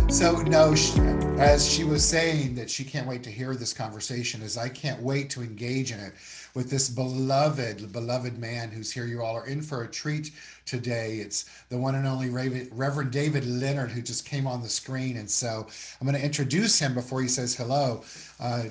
So no, as she was saying that she can't wait to hear this conversation, as I can't wait to engage in it with this beloved man who's here. You all are in for a treat today. It's the one and only Reverend David Leonard who just came on the screen, and so I'm going to introduce him before he says hello. Uh,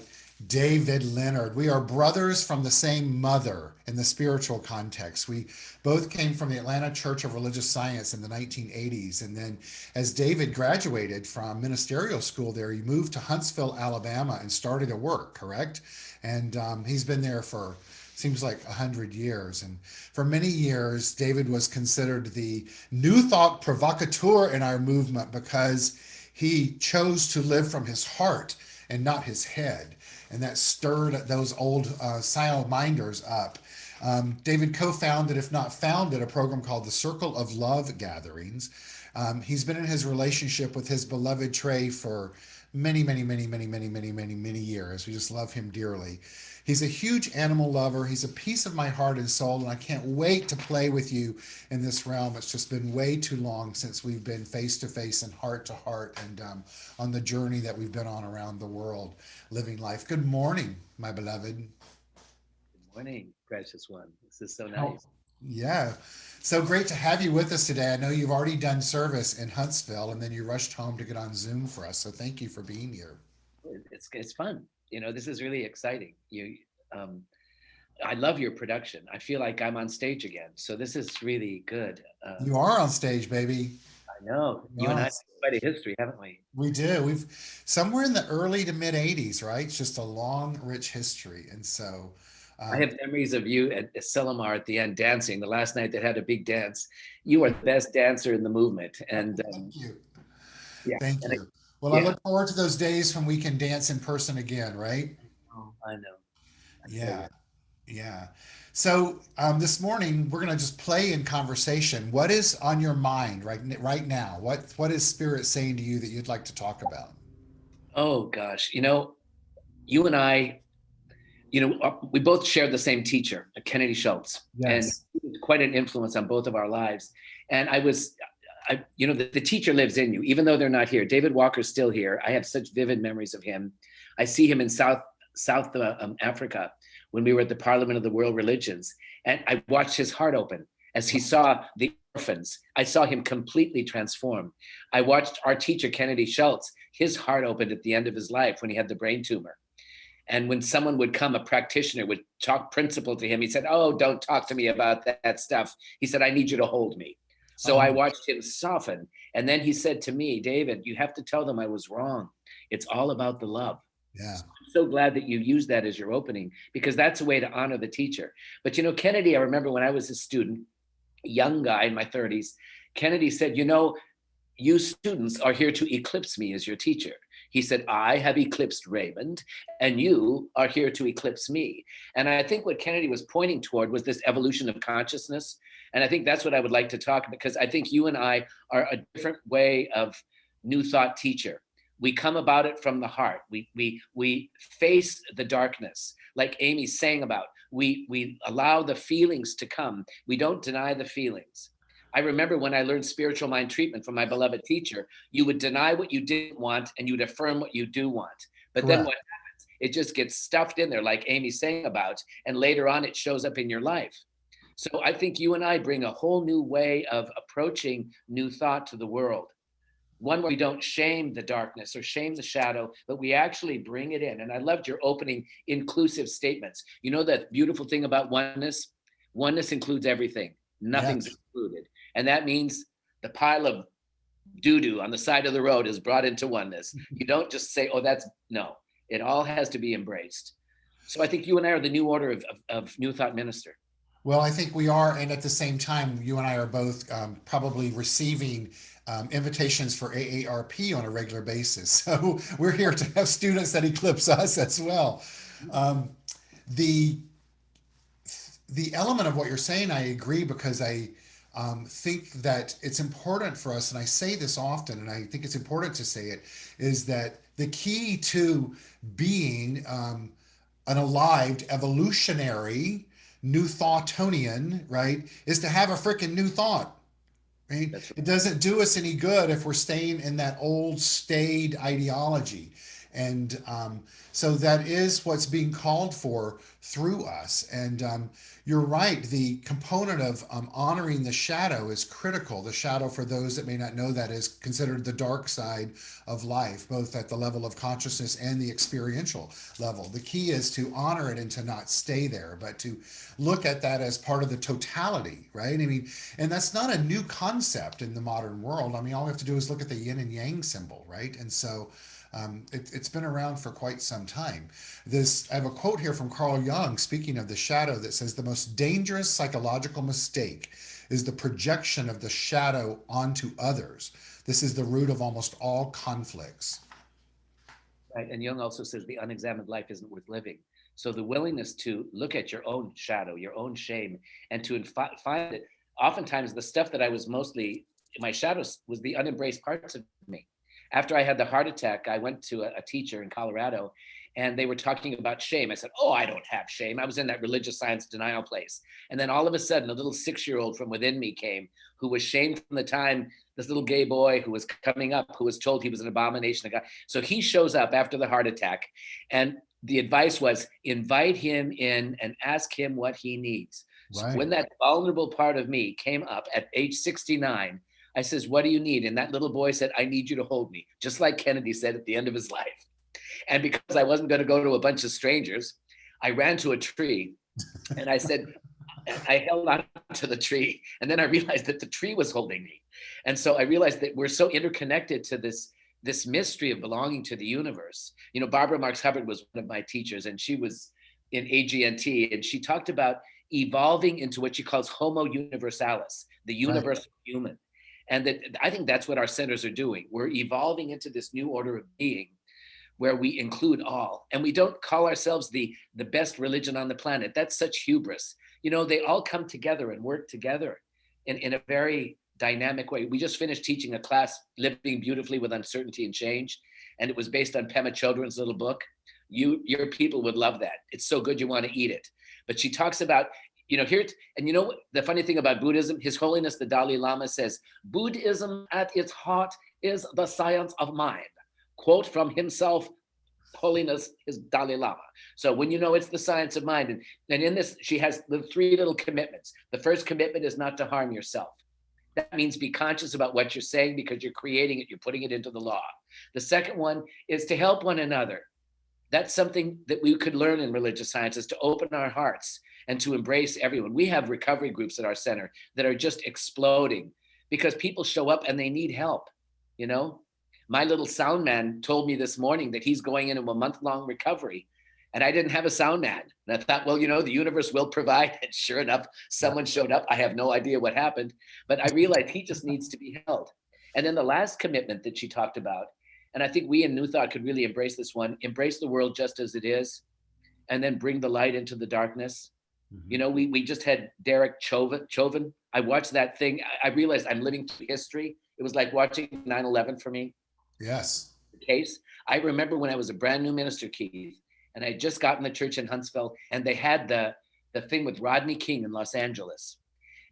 David Leonard. We are brothers from the same mother in the spiritual context. We both came from the Atlanta Church of Religious Science in the 1980s. And then, as David graduated from ministerial school there, he moved to Huntsville, Alabama, and started to work, correct? And he's been there for seems like 100 years. And for many years, David was considered the New Thought provocateur in our movement because he chose to live from his heart and not his head. And that stirred those old Sil minders up. David co-founded, if not founded, a program called the Circle of Love Gatherings. He's been in his relationship with his beloved Trey for many years. We just love him dearly. He's a huge animal lover. He's a piece of my heart and soul, and I can't wait to play with you in this realm. It's just been way too long since we've been face to face and heart to heart, and on the journey that we've been on around the world, living life. Good morning, my beloved. Good morning, precious one. This is so How? nice. Yeah. So great to have you with us today. I know you've already done service in Huntsville and then you rushed home to get on Zoom for us. So thank you for being here. It's fun. This is really exciting. Um, I love your production. I feel like I'm on stage again. So this is really good. You are on stage, baby. I know You you are and I on have quite a history, haven't we? We do. We've somewhere in the early to mid 80s, right? It's just a long, rich history. And so, I um, have memories of you at Selimar at the end dancing. The last night that had a big dance. You are the best dancer in the movement, and thank you. yeah, Thank and you. Well, I yeah. look forward to those days when we can dance in person again, right? Oh, I know. I tell Yeah. you. Yeah. So this morning we're going to just play in conversation. What is on your mind right now? What is Spirit saying to you that you'd like to talk about? Oh gosh, you and I we both shared the same teacher, Kennedy Schultz, and Yes. he was quite an influence on both of our lives. And the teacher lives in you, even though they're not here. David Walker's still here. I have such vivid memories of him. I see him in South Africa when we were at the Parliament of the World Religions, and I watched his heart open as he saw the orphans. I saw him completely transformed. I watched our teacher Kennedy Schultz. His heart opened at the end of his life when he had the brain tumor. And when someone would come, a practitioner would talk principle to him, he said, "Oh, don't talk to me about that stuff." He said, "I need you to hold me." So I Oh, watched him soften. And then he said to me, "David, you have to tell them I was wrong. It's all about the love." yeah. So I'm so glad that you used that as your opening because that's a way to honor the teacher. But Kennedy, I remember when I was a student, a young guy in my 30s, Kennedy said, "You students are here to eclipse me as your teacher." He said, "I have eclipsed Raymond, and you are here to eclipse me." And I think what Kennedy was pointing toward was this evolution of consciousness. And I think that's what I would like to talk about because I think you and I are a different way of new thought teacher. We come about it from the heart. We face the darkness, like Amy's saying about. We allow the feelings to come. We don't deny the feelings. I remember when I learned spiritual mind treatment from my beloved teacher, you would deny what you didn't want and you'd affirm what you do want. But then Correct. what happens? It just gets stuffed in there, like Amy's saying about, and later on it shows up in your life. So I think you and I bring a whole new way of approaching new thought to the world. One where we don't shame the darkness or shame the shadow, but we actually bring it in. And I loved your opening inclusive statements. You know that beautiful thing about oneness? Oneness includes everything. Nothing's Yes. excluded. And that means the pile of doo doo on the side of the road is brought into oneness. You don't just say, "Oh, that's no." It all has to be embraced. So I think you and I are the new order of New Thought Minister. Well, I think we are, and at the same time, you and I are both probably receiving invitations for AARP on a regular basis. So we're here to have students that eclipse us as well. Um, the the element of what you're saying, I agree because I think that it's important for us, and I say this often, and I think it's important to say it, is that the key to being an alive, evolutionary, new thoughtonian, right, is to have a freaking new thought. Right? That's It doesn't do us any good if we're staying in that old staid ideology. And so that is what's being called for through us. And you're right, the component of honoring the shadow is critical. The shadow, for those that may not know that, is considered the dark side of life, both at the level of consciousness and the experiential level. The key is to honor it and to not stay there, but to look at that as part of the totality, right? I mean, and that's not a new concept in the modern world. I mean, all we have to do is look at the yin and yang symbol, right? And so it's been around for quite some time. I have a quote here from Carl Jung, speaking of the shadow, that says the most dangerous psychological mistake is the projection of the shadow onto others. This is the root of almost all conflicts. right. And Jung also says the unexamined life isn't worth living. So the willingness to look at your own shadow, your own shame, and to find it. Oftentimes, the stuff that I was mostly, my shadows was the unembraced parts of me. After I had the heart attack, I went to a teacher in Colorado, and they were talking about shame. I said, "Oh, I don't have shame." I was in that religious science denial place. And then all of a sudden, a little 6-year-old from within me came, who was shamed from the time, this little gay boy who was coming up, who was told he was an abomination of God. So he shows up after the heart attack, and the advice was invite him in and ask him what he needs. So Right. when that vulnerable part of me came up at age 69, I says, "What do you need?" And that little boy said, "I need you to hold me," just like Kennedy said at the end of his life. And because I wasn't going to go to a bunch of strangers, I ran to a tree and I said, I held on to the tree. And then I realized that the tree was holding me. And so I realized that we're so interconnected to this mystery of belonging to the universe. You know, Barbara Marx Hubbard was one of my teachers, and she was in AGNT, and she talked about evolving into what she calls Homo Universalis, the Right. universal human. And that I think that's what our centers are doing. We're evolving into this new order of being where we include all. And we don't call ourselves the best religion on the planet. That's such hubris. You know, they all come together and work together in a very dynamic way. We just finished teaching a class, Living Beautifully with Uncertainty and Change, and it was based on Pema Chodron's little book. Your people would love that. It's so good you want to eat it. But she talks about, you know, here, and you know what the funny thing about Buddhism, His Holiness the Dalai Lama says, Buddhism at its heart is the science of mind. Quote from himself, Holiness is Dalai Lama. So when you know it's the science of mind, and in this, she has the 3 little commitments. The first commitment is not to harm yourself. That means be conscious about what you're saying because you're creating it, you're putting it into the law. The second one is to help one another. That's something that we could learn in religious sciences, to open our hearts and to embrace everyone. We have recovery groups at our center that are just exploding because people show up and they need help, you know? My little sound man told me this morning that he's going into a month-long recovery, and I didn't have a sound man. And I thought, well, you know, the universe will provide. And sure enough, someone showed up. I have no idea what happened, but I realized he just needs to be held. And then the last commitment that she talked about, and I think we in New Thought could really embrace this one, embrace the world just as it is, and then bring the light into the darkness. Mm-hmm. You know, we just had Derek Chauvin. I watched that thing. I realized I'm living through history. It was like watching 9/11 for me. Yes. Case. I remember when I was a brand new minister, Keith, and I had just gotten the church in Huntsville, and they had the thing with Rodney King in Los Angeles.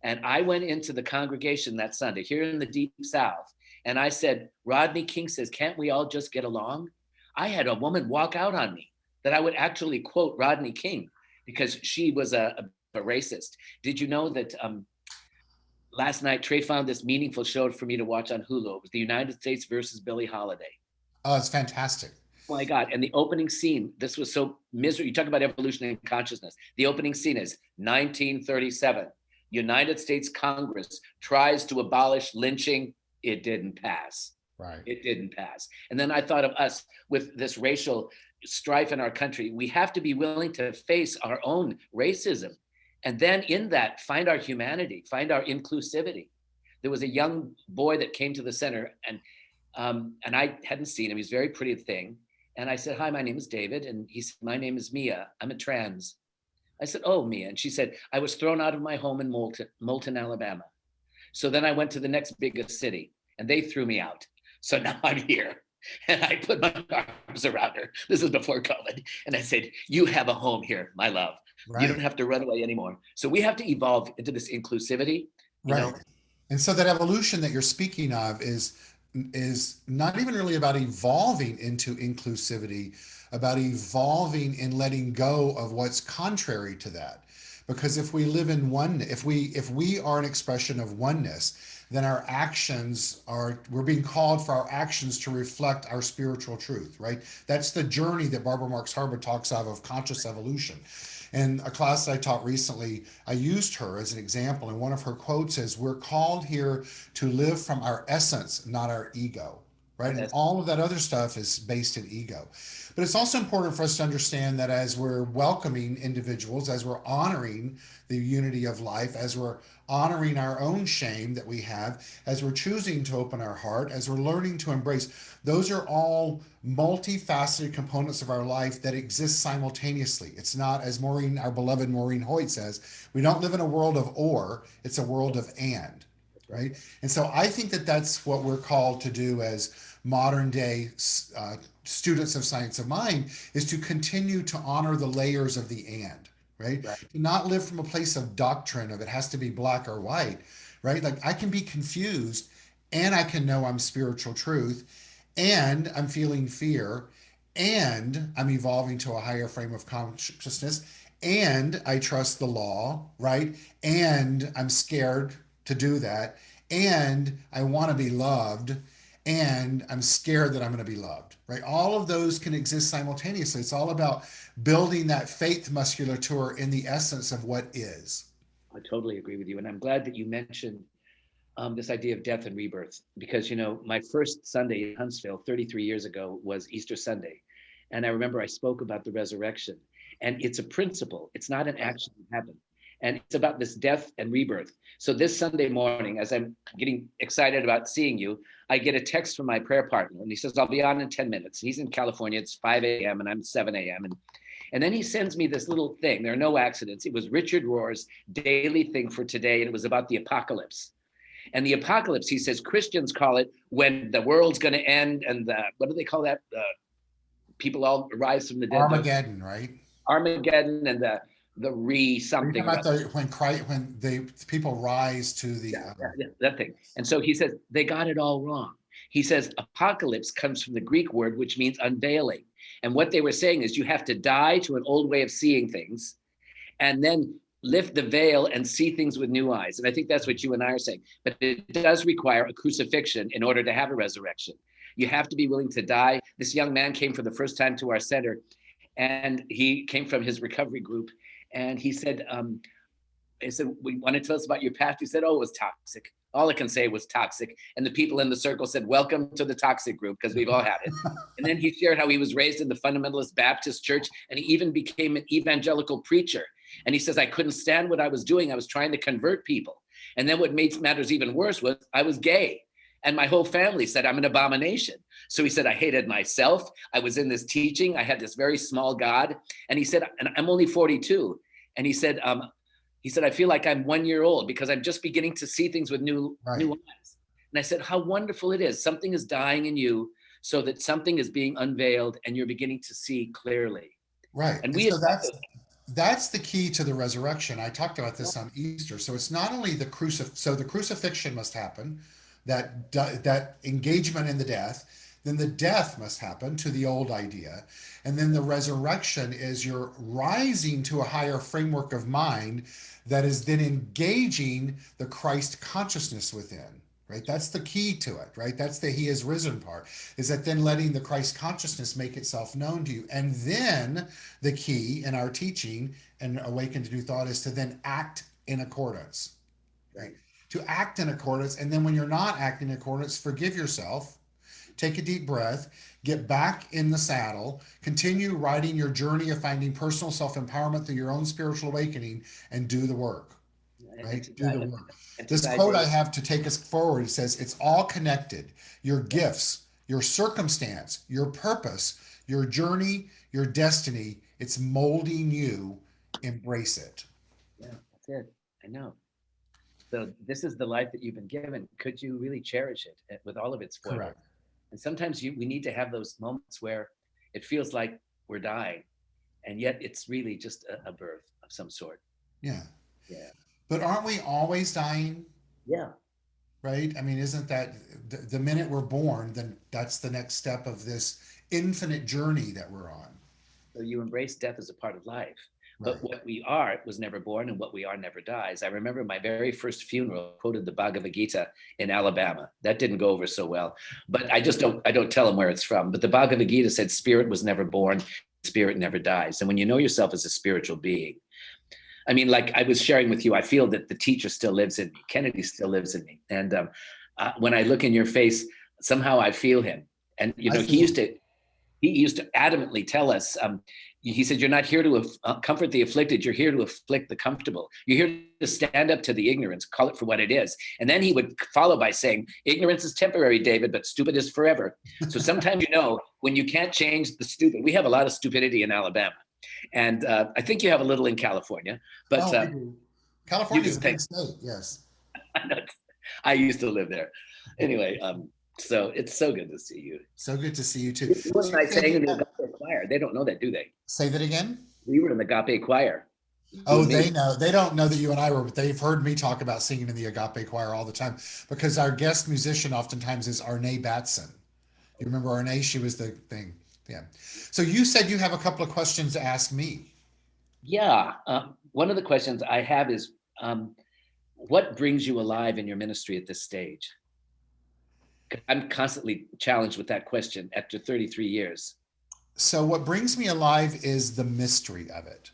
And I went into the congregation that Sunday here in the Deep South, and I said, Rodney King says, can't we all just get along? I had a woman walk out on me that I would actually quote Rodney King because she was a racist. Did you know that last night, Trey found this meaningful show for me to watch on Hulu. It was the United States versus Billie Holiday. Oh, it's fantastic. Oh my God. And the opening scene, this was so miserable. You talk about evolution and consciousness. The opening scene is 1937. United States Congress tries to abolish lynching. It didn't pass. Right. It didn't pass. And then I thought of us with this racial strife in our country. We have to be willing to face our own racism. And then in that, find our humanity, find our inclusivity. There was a young boy that came to the center, and I hadn't seen him. He's a very pretty thing. And I said, hi, my name is David. And he said, my name is Mia. I'm a trans. I said, oh, Mia. And she said, I was thrown out of my home in Moulton, Alabama. So then I went to the next biggest city, and they threw me out. So now I'm here. And I put my arms around her. This is before COVID. And I said, you have a home here, my love. Right. You don't have to run away anymore. So we have to evolve into this inclusivity, you know? And so that evolution that you're speaking of is not even really about evolving into inclusivity, about evolving in letting go of what's contrary to that. Because if we live in one, if we are an expression of oneness, then our actions are, we're being called for our actions to reflect our spiritual truth, right? That's the journey that Barbara Marx Harwood talks of conscious evolution. In a class that I taught recently, I used her as an example, and one of her quotes is, "We're called here to live from our essence, not our ego." Right? And That's all of that other stuff is based in ego. But it's also important for us to understand that as we're welcoming individuals, as we're honoring the unity of life, as we're honoring our own shame that we have, as we're choosing to open our heart, as we're learning to embrace, those are all multifaceted components of our life that exist simultaneously. It's not, as Maureen, our beloved Maureen Hoyt says, we don't live in a world of or, it's a world of and, right. right? And so I think that that's what we're called to do as modern day students of science of mind, is to continue to honor the layers of the and, right? Right. To not live from a place of doctrine of it has to be black or white, right? Like I can be confused and I can know I'm spiritual truth and I'm feeling fear and I'm evolving to a higher frame of consciousness and I trust the law, right? And I'm scared to do that and I want to be loved and I'm scared that I'm going to be loved, right? All of those can exist simultaneously. It's all about building that faith musculature in the essence of what is. I totally agree with you. And I'm glad that you mentioned this idea of death and rebirth, because, my first Sunday in Huntsville 33 years ago was Easter Sunday. And I remember I spoke about the resurrection, and it's a principle. It's not an action that happened. And it's about this death and rebirth. So this Sunday morning, as I'm getting excited about seeing you, I get a text from my prayer partner, and he says, "I'll be on in 10 minutes. He's in California. It's 5 a.m. and I'm 7 a.m. And then he sends me this little thing. There are no accidents. It was Richard Rohr's daily thing for today, and it was about the apocalypse. And the apocalypse, he says, Christians call it when the world's going to end, and what do they call that? People all rise from the dead. Armageddon, right? Armageddon and the re Are you talking something. about when Christ, when the people rise to the That thing. And so he says they got it all wrong. He says apocalypse comes from the Greek word, which means unveiling. And what they were saying is you have to die to an old way of seeing things and then lift the veil and see things with new eyes. And I think that's what you and I are saying. But it does require a crucifixion in order to have a resurrection. You have to be willing to die. This young man came for the first time to our center, and he came from his recovery group. And he said, I said, "We want to tell us about your past." He said, "Oh, it was toxic. All I can say was toxic." And the people in the circle said, "Welcome to the toxic group," because we've all had it. And then he shared how he was raised in the Fundamentalist Baptist church, and he even became an evangelical preacher. And he says, "I couldn't stand what I was doing. I was trying to convert people. And then what made matters even worse was I was gay. And my whole family said I'm an abomination." So he said, "I hated myself. I was in this teaching. I had this very small God." And he said, "And I'm only 42." And he said, "I feel like I'm 1 year old because I'm just beginning to see things with new right, eyes." And I said, "How wonderful it is. Something is dying in you so that something is being unveiled and you're beginning to see clearly." right. And And we so had that's the key to the resurrection. I talked about this on Easter. So it's not only so the crucifixion must happen, that engagement in the death, then the death must happen to the old idea, and then the resurrection is you're rising to a higher framework of mind that is then engaging the Christ consciousness within. Right, that's the key to it. Right, that's the He is risen part. Is that then letting the Christ consciousness make itself known to you, and then the key in our teaching and awaken to new thought is to then act in accordance, right? To act in accordance. And then when you're not acting in accordance, forgive yourself, take a deep breath, get back in the saddle, continue writing your journey of finding personal self-empowerment through your own spiritual awakening, and do the work, right? Do the work. This quote I have to take us forward, it says, "It's all connected. Your gifts, your circumstance, your purpose, your journey, your destiny, it's molding you. Embrace it." Yeah, that's it. I know. So this is the life that you've been given. Could you really cherish it with all of its foibles? Correct. And sometimes we need to have those moments where it feels like we're dying, and yet it's really just a birth of some sort. Yeah. Yeah. But aren't we always dying? Yeah. right? I mean, isn't that the minute we're born, then that's the next step of this infinite journey that we're on. So you embrace death as a part of life. But Right. what we are was never born, and what we are never dies. I remember my very first funeral quoted the Bhagavad Gita in Alabama. That didn't go over so well, but I don't tell them where it's from. But the Bhagavad Gita said, "Spirit was never born, spirit never dies." And when you know yourself as a spiritual being, I mean, like I was sharing with you, I feel that the teacher still lives in me. Kennedy still lives in me, and when I look in your face, somehow I feel him. And I he feel, used to adamantly tell us, he said, "You're not here to comfort the afflicted, you're here to afflict the comfortable. You're here to stand up to the ignorance, call it for what it is." And then he would follow by saying, "Ignorance is temporary, David, but stupid is forever." So sometimes, when you can't change the stupid, we have a lot of stupidity in Alabama. And I think you have a little in California, but oh, I do. you California is do. a big state. Yes. I used to live there. Anyway, so it's so good to see you. So good to see you too. You So and you I said sang you in the have, agape choir. They don't know that, do they? say that again. We were in the agape choir. You Oh, and me. they know. They don't know that you and I were, but they've heard me talk about singing in the agape choir all the time because our guest musician oftentimes is Arne Batson. You remember Arne? She was the thing. Yeah. So you said you have a couple of questions to ask me. Yeah. One of the questions I have is, what brings you alive in your ministry at this stage? I'm constantly challenged with that question after 33 years. So what brings me alive is the mystery of it.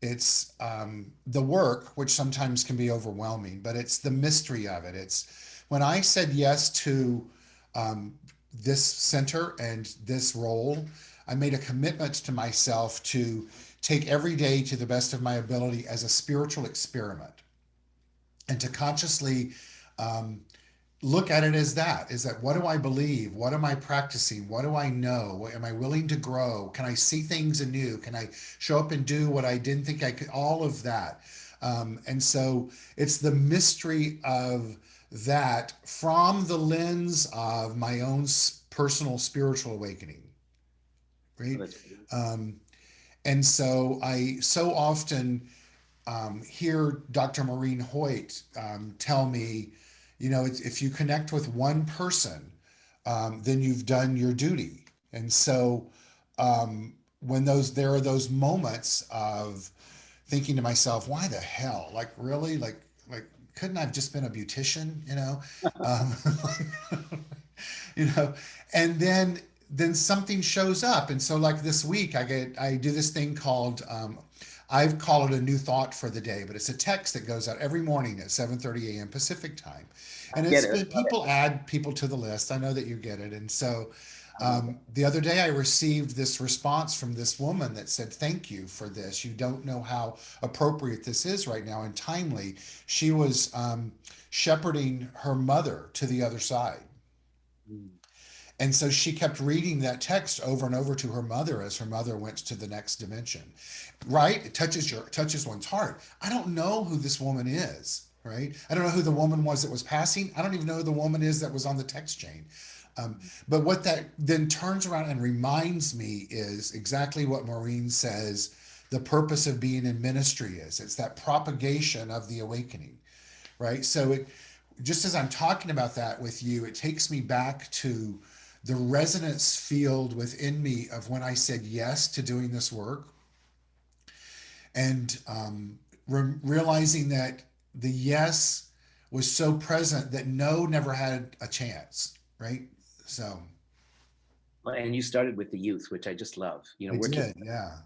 It's the work, which sometimes can be overwhelming, but it's the mystery of it. It's when I said yes to um, this center and this role, I made a commitment to myself to take every day to the best of my ability as a spiritual experiment and to consciously um, look at it as that is that what do I believe, what am I practicing, what do I know, what, am I willing to grow, can I see things anew, can I show up and do what I didn't think I could, all of that. And so it's the mystery of that from the lens of my own personal spiritual awakening, Oh, right? that's um, and so I so often hear Dr. Maureen Hoyt tell me, if you connect with one person, then you've done your duty. And so when there are those moments of thinking to myself, why the hell? Like really? Like couldn't I have just been a beautician? Um, you know, and then something shows up. And so like this week I do this thing called I've called it a new thought for the day, but it's a text that goes out every morning at 7:30 a.m. Pacific time. And get it's it. been people add people to the list. I know that you get it. And so the other day I received this response from this woman that said, "Thank you for this. You don't know how appropriate this is right now and timely." She was shepherding her mother to the other side. Mm. And so she kept reading that text over and over to her mother as her mother went to the next dimension. Right? It touches one's heart. I don't know who this woman is, right? I don't know who the woman was that was passing. I don't even know who the woman is that was on the text chain. But what that then turns around and reminds me is exactly what Maureen says the purpose of being in ministry is. It's that propagation of the awakening, right? So it just as I'm talking about that with you, it takes me back to the resonance field within me of when I said yes to doing this work and realizing that the yes was so present that no never had a chance, right? So Well, and you started with the youth, which I just love, I working. did, yeah.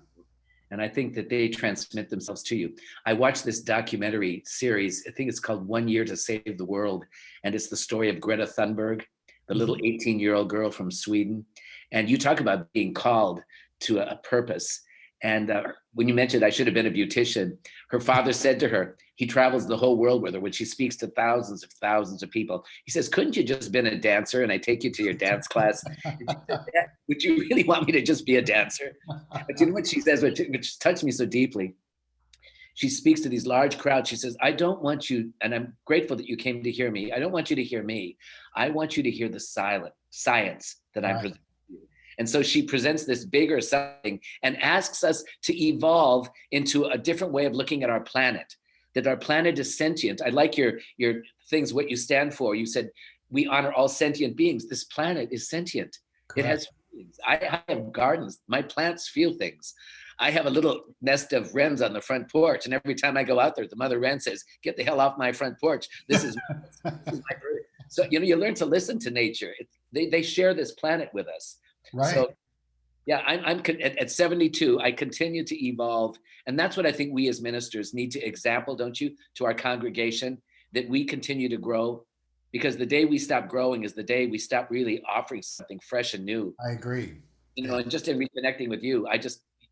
And I think that they transmit themselves to you. I watched this documentary series. I think it's called 1 Year to Save the World. And it's the story of Greta Thunberg, the little Mhm. 18-year-old girl from Sweden. And you talk about being called to a purpose. And when you mentioned I should have been a beautician, her father said to her, he travels the whole world with her when she speaks to thousands of people. He says, "Couldn't you just been a dancer and I take you to your dance class?" And she said, "Dad, would you really want me to just be a dancer?" But you know what she says, which touched me so deeply? She speaks to these large crowds. She says, "I don't want you, and I'm grateful that you came to hear me. I don't want you to hear me. I want you to hear the science that I'm Right. presenting to you." And so she presents this bigger something and asks us to evolve into a different way of looking at our planet. that our planet is sentient. I like your things, what you stand for. You said we honor all sentient beings. This planet is sentient. It Correct. has feelings. I have gardens. My plants feel things. I have a little nest of wrens on the front porch, and every time I go out there, the mother wren says, "Get the hell off my front porch. This is my bird." So you learn to listen to nature. They share this planet with us. Right. So yeah, I'm at 72. I continue to evolve, and that's what I think we as ministers need to example, don't you, to our congregation, that we continue to grow, because the day we stop growing is the day we stop really offering something fresh and new. I agree. Yeah. And just in reconnecting with you,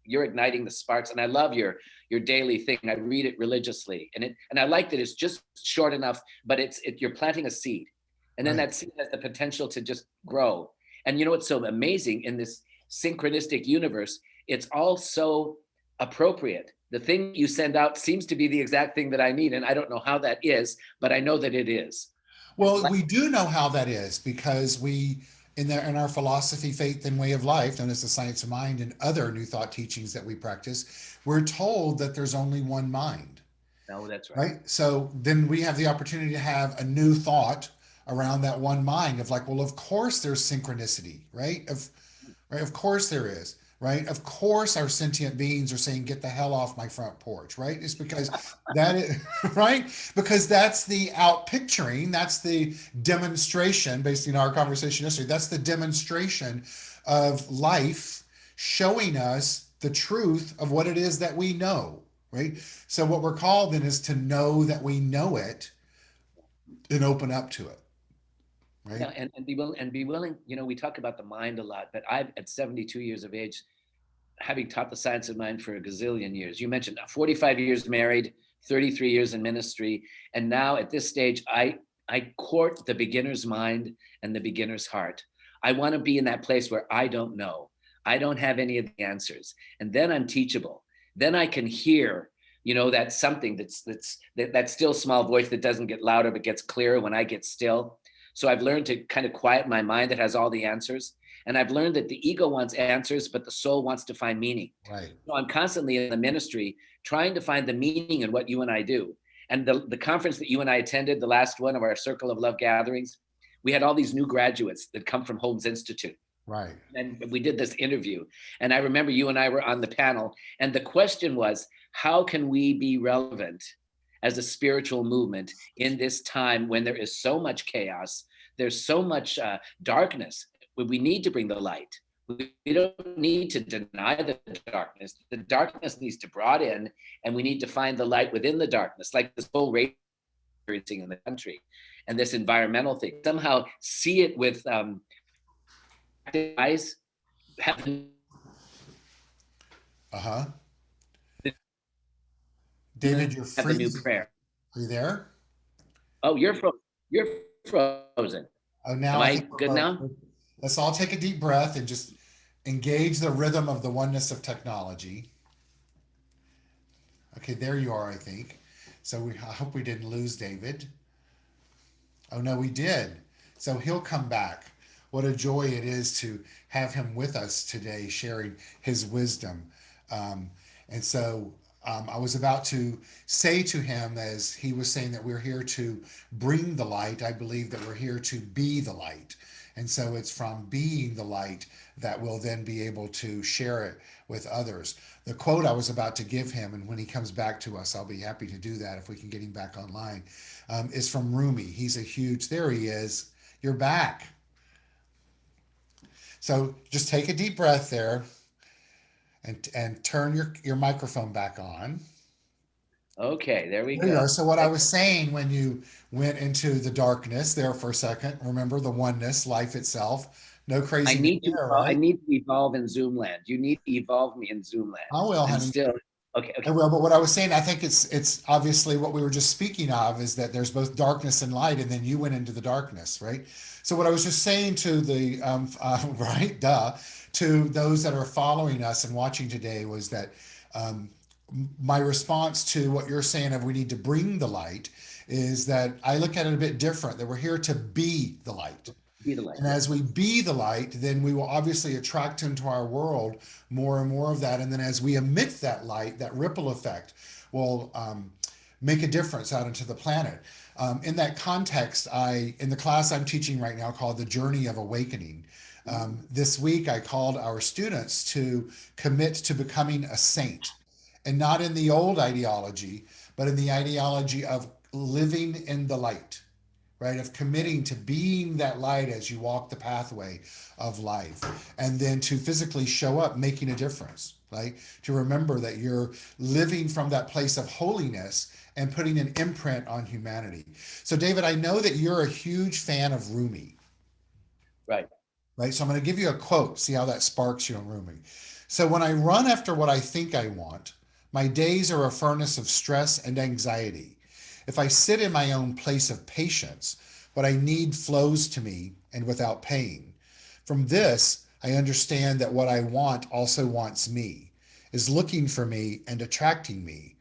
you're igniting the sparks, and I love your daily thing. I read it religiously, and I like that it's just short enough, but you're planting a seed, and then Right. that seed has the potential to just grow. And what's so amazing in this synchronistic universe, it's all so appropriate. The thing you send out seems to be the exact thing that I need, and I don't know how that is, but I know that it is. Well, we do know how that is because in our philosophy, faith, and way of life, known as the science of mind, and other new thought teachings that we practice, we're told that there's only one mind, No, that's right. right? So then we have the opportunity to have a new thought around that one mind of like, well, of course there's synchronicity, right? Right, of course there is, right? Of course our sentient beings are saying, get the hell off my front porch, right? It's because that is, right? Because that's the out picturing, that's the demonstration, based on our conversation yesterday, that's the demonstration of life showing us the truth of what it is that we know, right? So what we're called then is to know that we know it and open up to it, right? Yeah, and be willing. We talk about the mind a lot, but I've at 72 years of age, having taught the science of mind for a gazillion years. You mentioned 45 years married, 33 years in ministry, and now at this stage, I court the beginner's mind and the beginner's heart. I want to be in that place where I don't know. I don't have any of the answers, and then I'm teachable. Then I can hear, that something that still small voice that doesn't get louder but gets clearer when I get still. So I've learned to kind of quiet my mind that has all the answers. And I've learned that the ego wants answers, but the soul wants to find meaning. Right. So I'm constantly in the ministry trying to find the meaning in what you and I do. And the conference that you and I attended, the last one of our Circle of Love gatherings, we had all these new graduates that come from Holmes Institute. Right. And we did this interview. And I remember you and I were on the panel. And the question was, how can we be relevant as a spiritual movement in this time when there is so much chaos, there's so much darkness? We need to bring the light. We don't need to deny the darkness. The darkness needs to be brought in, and we need to find the light within the darkness, like this whole race experiencing in the country and this environmental thing. Somehow see it with eyes. Uh-huh. David, you're Have the new freezing. prayer. Are you there? Oh, you're frozen. You're frozen. Oh, now Am I I think we're good both. now? Let's all take a deep breath and just engage the rhythm of the oneness of technology. Okay, there you are, I think. So I hope we didn't lose David. Oh, no, we did. So he'll come back. What a joy it is to have him with us today, sharing his wisdom. And so I was about to say to him, as he was saying that we're here to bring the light, I believe that we're here to be the light. And so it's from being the light that we'll then be able to share it with others. The quote I was about to give him, and when he comes back to us, I'll be happy to do that if we can get him back online, is from Rumi. He's a huge, there he is. You're back. So just take a deep breath there and turn your microphone back on. Okay, there we There you go. are. So what I was saying when you went into the darkness there for a second, remember the oneness, life itself, no I crazy need to there, I right? need to evolve in Zoom land. You need to evolve me in Zoom land. I will, And honey. still, okay, I will. But what I was saying, I think it's obviously what we were just speaking of is that there's both darkness and light, and then you went into the darkness, right? So what I was just saying to the right, to those that are following us and watching today was that um, my response to what you're saying of we need to bring the light is that I look at it a bit different, that we're here to be the light. be the light. And as we be the light, then we will obviously attract into our world more and more of that. And then as we emit that light, that ripple effect will make a difference out into the planet. In that context, in the class I'm teaching right now called The Journey of Awakening, this week I called our students to commit to becoming a saint, and not in the old ideology, but in the ideology of living in the light, right? Of committing to being that light as you walk the pathway of life, and then to physically show up making a difference, right? To remember that you're living from that place of holiness and putting an imprint on humanity. So, David, I know that you're a huge fan of Rumi, Right. right? So I'm going to give you a quote, see how that sparks you on Rumi. So, when I run after what I think I want, my days are a furnace of stress and anxiety. If I sit in my own place of patience, what I need flows to me and without pain. From this, I understand that what I want also wants me, is looking for me and attracting me.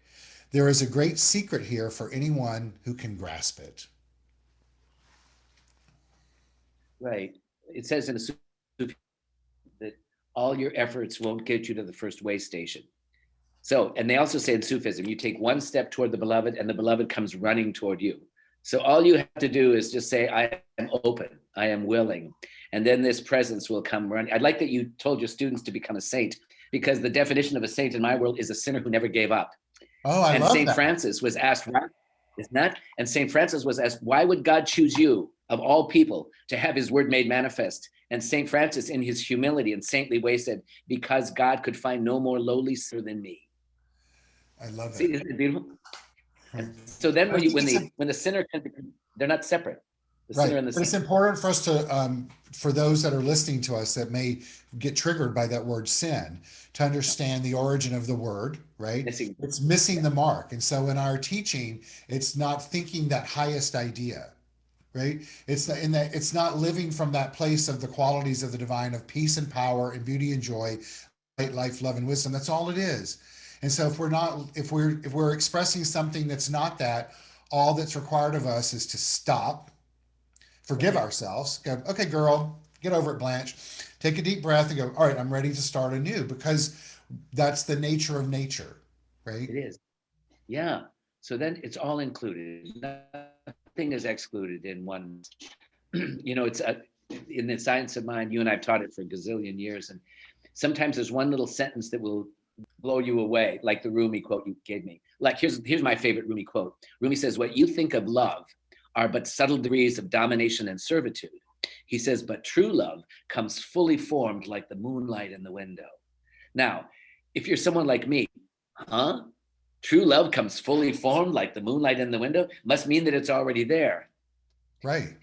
There is a great secret here for anyone who can grasp it. Right. It says in a Sufi that all your efforts won't get you to the first way station. So, and they also say in Sufism, you take one step toward the beloved and the beloved comes running toward you. So all you have to do is just say, I am open, I am willing. And then this presence will come running. I'd like that you told your students to become a saint, because the definition of a saint in my world is a sinner who never gave up. Oh, I And love St. that. Francis was asked, why, isn't that? And St. Francis was asked, why would God choose you of all people to have his word made manifest? And St. Francis, in his humility and saintly way, said, because God could find no more lowly sinner than me. I love See, it. isn't it beautiful? Right. And so then I think it's when the sinner can, they're not separate, the right, sinner and the but it's saint. important for us to, for those that are listening to us that may get triggered by that word sin, to understand the origin of the word, right? Missing. It's missing Yeah. the mark. And so in our teaching, it's not thinking that highest idea, right? It's not in that, it's not living from that place of the qualities of the divine, of peace and power and beauty and joy, light, life, love, and wisdom. That's all it is. And so if we're expressing something that's not that, all that's required of us is to stop, forgive Right. ourselves, go, okay, girl, get over it, Blanche. Take a deep breath and go, all right, I'm ready to start anew, because that's the nature of nature, right? It is. Yeah. So then it's all included. Nothing is excluded in one. It's in the science of mind, you and I've taught it for a gazillion years. And sometimes there's one little sentence that will blow you away, like the Rumi quote you gave me. Like, here's my favorite Rumi quote. Rumi says, what you think of love are but subtle degrees of domination and servitude. He says, but true love comes fully formed like the moonlight in the window. Now, if you're someone like me, huh? True love comes fully formed like the moonlight in the window must mean that it's already there Right.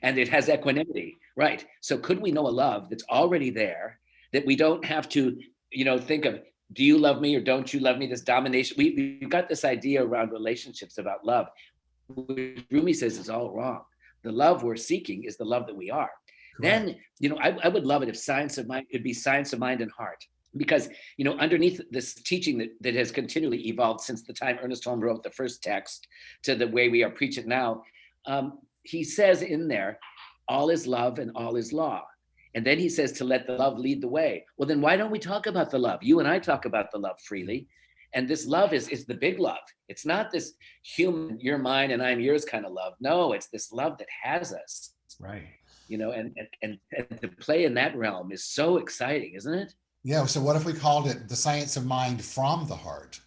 and it has equanimity, right? So could we know a love that's already there, that we don't have to, think of, do you love me or don't you love me? This domination. We've got this idea around relationships about love, which Rumi says is all wrong. The love we're seeking is the love that we are. Correct. Then, I would love it if science of mind could be science of mind and heart. Because, underneath this teaching that has continually evolved since the time Ernest Holmes wrote the first text to the way we are preaching now, he says in there, all is love and all is law. And then he says to let the love lead the way. Well, then why don't we talk about the love? You and I talk about the love freely. And this love is the big love. It's not this human, you're mine and I'm yours kind of love. No, it's this love that has us. Right. And to play in that realm is so exciting, isn't it? Yeah. So what if we called it the science of mind from the heart?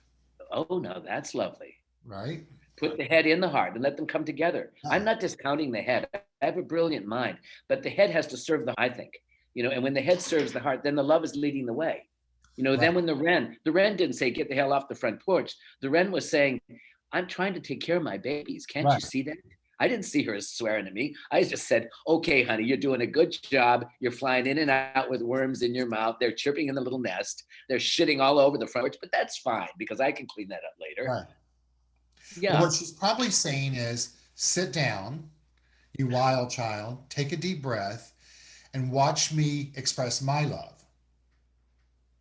Oh no, that's lovely. Right. Put the head in the heart and let them come together. I'm Yeah. not discounting the head. I have a brilliant mind, but the head has to serve the heart, I think. And when the head serves the heart, then the love is leading the way. Right. Then when the wren didn't say, get the hell off the front porch. The wren was saying, I'm trying to take care of my babies. Can't you Right. see that? I didn't see her as swearing at me. I just said, okay, honey, you're doing a good job. You're flying in and out with worms in your mouth. They're chirping in the little nest. They're shitting all over the front porch, but that's fine because I can clean that up later. Right. Well, Yeah. what she's probably saying is sit down, you wild child, take a deep breath, and watch me express my love.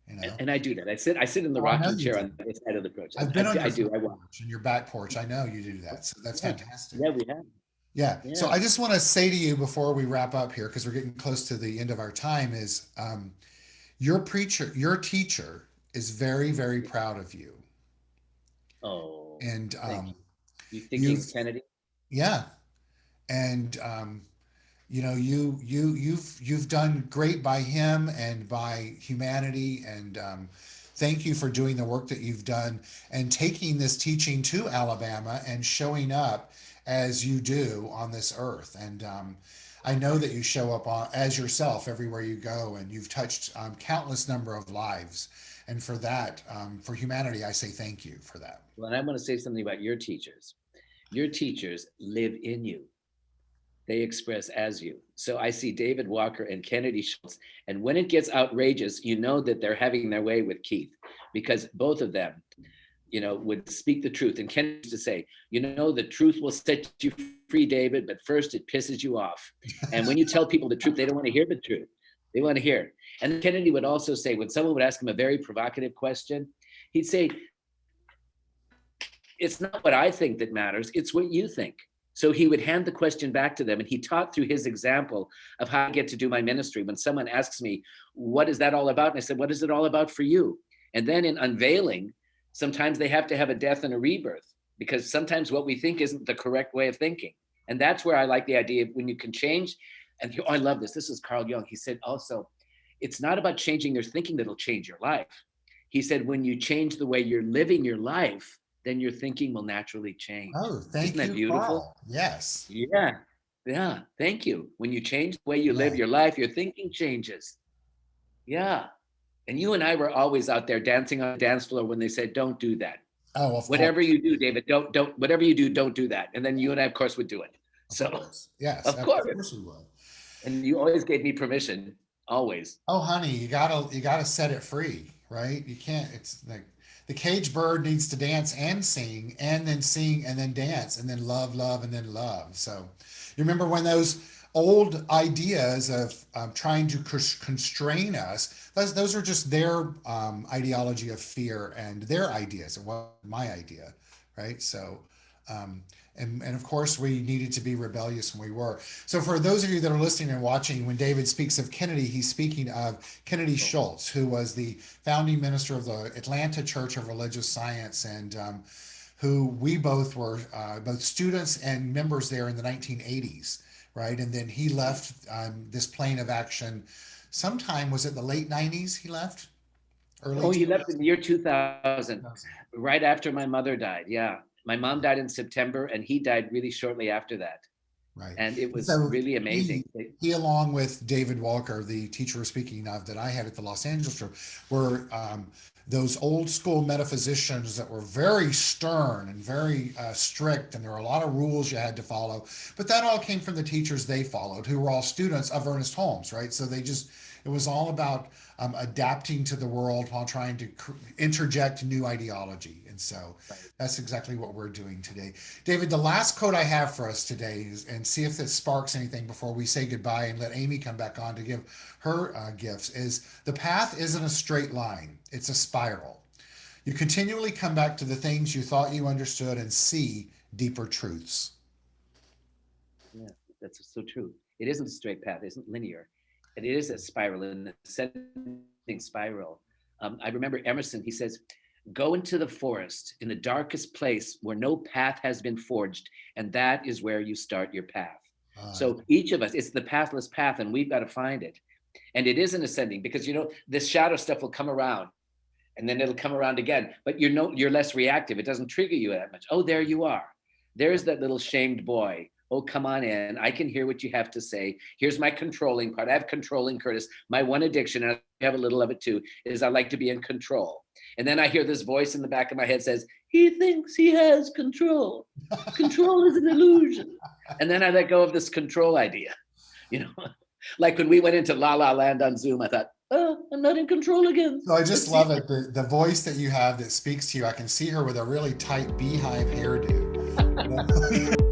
You know, And I do that. I sit in the oh, I know rocking you chair do. on the side of the porch. I've I, been on I, I your do. front I walk. porch and your back porch. I know you do that. So that's Yeah, fantastic. yeah, we have. Yeah. So Yeah. I just want to say to you before we wrap up here, because we're getting close to the end of our time, is your teacher is very, very proud of you. Oh, And thank you. You thinking You've, Kennedy? yeah. And, you know, you've done great by him and by humanity. And thank you for doing the work that you've done and taking this teaching to Alabama and showing up as you do on this earth. And I know that you show up as yourself everywhere you go, and you've touched countless number of lives. And for that, for humanity, I say thank you for that. Well, and I want to say something about your teachers. Your teachers live in you. They express as you. So I see David Walker and Kennedy Schultz. And when it gets outrageous, you know that they're having their way with Keith, because both of them, you know, would speak the truth. And Kennedy used to say, you know, the truth will set you free, David, but first it pisses you off. And when you tell people the truth, they don't want to hear the truth. They want to hear it. And Kennedy would also say, when someone would ask him a very provocative question, he'd say, it's not what I think that matters, it's what you think. So he would hand the question back to them, and he taught through his example of how I get to do my ministry. When someone asks me, what is that all about? And I said, what is it all about for you? And then in unveiling, sometimes they have to have a death and a rebirth, because sometimes what we think isn't the correct way of thinking. And that's where I like the idea of when you can change. And I love this. This is Carl Jung. He said also, it's not about changing their thinking that'll change your life. He said, when you change the way you're living your life, then your thinking will naturally change. Oh, thank Isn't that you, beautiful? Carl. Yes. Yeah. Yeah. Thank you. When you change the way you Yeah. live your life, your thinking changes. Yeah. And you and I were always out there dancing on the dance floor when they said, don't do that. Oh, of Whatever course. you do, David, don't, whatever you do, don't do that. And then you and I, of course, would do it. Of So, course. Yes, of of course. course we will. And you always gave me permission, always. Oh, honey, you gotta set it free, right? You can't. It's like the cage bird needs to dance and sing and then dance and then love and then love. So, you remember when those old ideas of trying to constrain us? Those are just their ideology of fear and their ideas. It wasn't my idea, right? So. Um, and of course, we needed to be rebellious, and we were. So, for those of you that are listening and watching, when David speaks of Kennedy, he's speaking of Kennedy Schultz, who was the founding minister of the Atlanta Church of Religious Science, and who we both were both students and members there in the 1980s, right? And then he left this plane of action sometime, was it the late 90s he left? Oh, he left in the year 2000, right after my mother died. Yeah. My mom died in September, and he died really shortly after that. Right. And it was So really amazing. He, along with David Walker, the teacher speaking of that I had at the Los Angeles Group, were those old school metaphysicians that were very stern and very strict, and there were a lot of rules you had to follow. But that all came from the teachers they followed, who were all students of Ernest Holmes, right? So it was all about adapting to the world while trying to interject new ideology. And so that's exactly what we're doing today. David, the last quote I have for us today is, and see if this sparks anything before we say goodbye and let Amy come back on to give her gifts, is the path isn't a straight line, it's a spiral. You continually come back to the things you thought you understood and see deeper truths. Yeah, that's so true. It isn't a straight path, it isn't linear. And it is a spiral, and ascending spiral. I remember Emerson, he says, go into the forest in the darkest place where no path has been forged, and that is where you start your path. So each of us, it's the pathless path, and we've got to find it. And it isn't ascending, because, you know, this shadow stuff will come around, and then it'll come around again, but you're less reactive. It doesn't trigger you that much. Oh, there you are. There's that little shamed boy. Oh, come on in. I can hear what you have to say. Here's my controlling part. I have controlling, Curtis. My one addiction, and I have a little of it too, is I like to be in control. And then I hear this voice in the back of my head says, he thinks he has control. Control is an illusion. And then I let go of this control idea. You know, like when we went into La La Land on Zoom, I thought, oh, I'm not in control again. So I just love it. The voice that you have that speaks to you, I can see her with a really tight beehive hairdo.